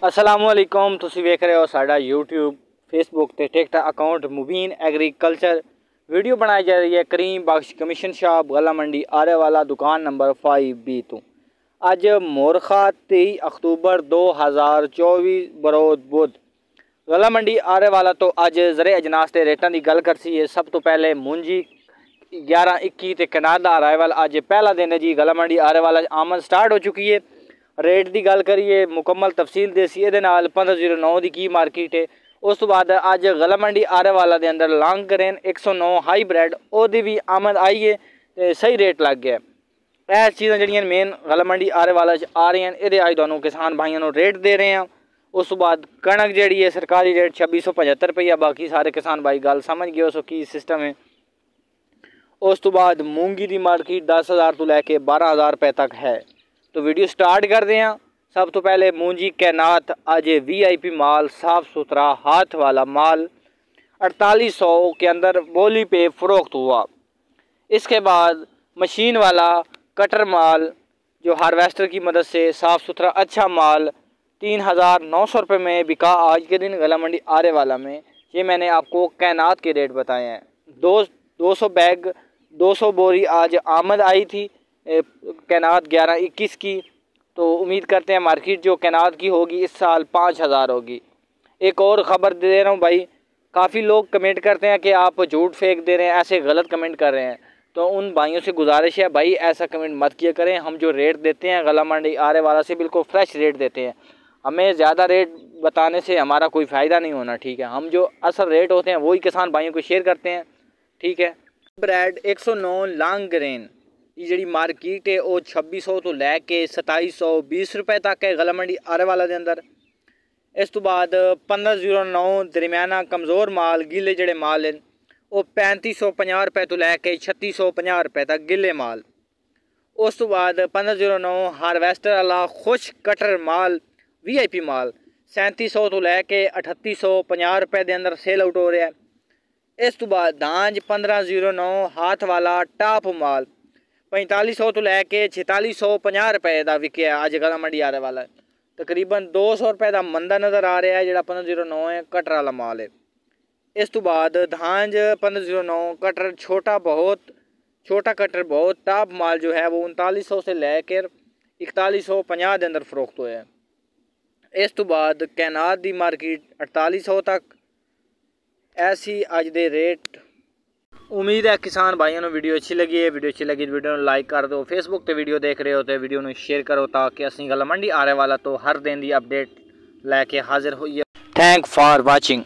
असलामुअलैकुम। तुसी वेख रहे हो साडा यूट्यूब फेसबुक ते टिकटॉक अकाउंट मुबीन एग्रीकल्चर। वीडियो बनाई जा रही है करीम बख्श कमीशन शॉप गला मंडी आरे वाला दुकान नंबर 5B तो अज मोरखा 23 अक्तूबर 2024 बरोज बुध गला मंडी आरे वाला तो अज जरे अजनास के रेटा की गल करसी है। सब तो पहले मुंजी 11-21 ते कनाड का अराइवल अज पहला दिन है जी। गला मंडी आरे वाला आमद स्टार्ट हो चुकी है। रेट की गल करिए मुकम्मल तफसील देसी ये 1509 की की मार्केट है। उस तो बाद अज गला मंडी आरे वाला दे अंदर लॉन्ग ग्रेन 109 हाईब्रिड ओदी भी आमद आई है तो सही रेट लग गया। यह चीज़ा जड़ियाँ मेन गला मंडी आरे वाला आ रही हैं ये अज तुहानू किसान भाइयों रेट दे रहे हैं। उस तो बाद कणक जी है सरकारी रेट 2675 रुपया। बाकी सारे किसान भाई गल समझ गए सो की सिस्टम है। उस तो बाद मूंगी की मार्केट 10,000 तो लैके 12,000 रुपये तक है। तो वीडियो स्टार्ट करते हैं। सब तो पहले मूंजी कैनात अज VIP माल साफ़ सुथरा हाथ वाला माल 4800 के अंदर बोली पे फ़रोख्त हुआ। इसके बाद मशीन वाला कटर माल जो हार्वेस्टर की मदद से साफ़ सुथरा अच्छा माल 3,900 रुपये में बिका आज के दिन गला मंडी आरे वाला में। ये मैंने आपको कैनात के रेट बताए हैं। 200 बैग 200 बोरी आज आमद आई थी कैनात 11-21 की। तो उम्मीद करते हैं मार्केट जो कैनात की होगी इस साल 5,000 होगी। एक और ख़बर दे रहा हूँ भाई, काफ़ी लोग कमेंट करते हैं कि आप झूठ फेंक दे रहे हैं, ऐसे गलत कमेंट कर रहे हैं। तो उन भाइयों से गुजारिश है भाई ऐसा कमेंट मत किया करें। हम जो रेट देते हैं गला मंडी आरे वाला से बिल्कुल फ्रेश रेट देते हैं। हमें ज़्यादा रेट बताने से हमारा कोई फ़ायदा नहीं होना, ठीक है। हम जो असल रेट होते हैं वही किसान भाइयों को शेयर करते हैं, ठीक है। ब्रेड 109 लॉन्ग ग्रेन ये जी मार्केट है वो 2600 तो लैके 2720 रुपये तक है गला मंडी आरे वाला के अंदर। इस तो बाद 1509 दरमियाना कमज़ोर माल गिले जड़े माल हैं वो 3550 रुपये तो लैके 3650 रुपये तक गिले माल। उस तो बाद 1509 हार्वेस्टर वाला खुश कटर माल VIP माल 3700 तो लैके 3850 रुपये के अंदर सेल आउट हो रहा है। इस तो बाद दांज 1509 हाथ वाला टॉप माल 4500 तो लैके 4650 रुपये का विकया अज गला मंडी आरे वाला। तकरीबन 200 रुपये का मंदा नज़र आ रहा है जो 1509 है कटर वाला माल है। इस तो बाद धांज 1509 कटर छोटा कटर बहुत टॉप माल जो है वो 3900 से लैकर 4150 के अंदर फ़रोख्त हुआ है। इस तो बाद कैनात की मार्केट 4800 तक ऐसी अज दे रेट। उम्मीद है किसान भाइयों ने वीडियो अच्छी लगी है। वीडियो अच्छी लगी तो वीडियो को लाइक कर दो। फेसबुक पे वीडियो देख रहे हो तो वीडियो को शेयर करो ताकि असीं गला मंडी आरे वाला तो हर दिन की अपडेट लैके हाजिर होइए। Thank for watching.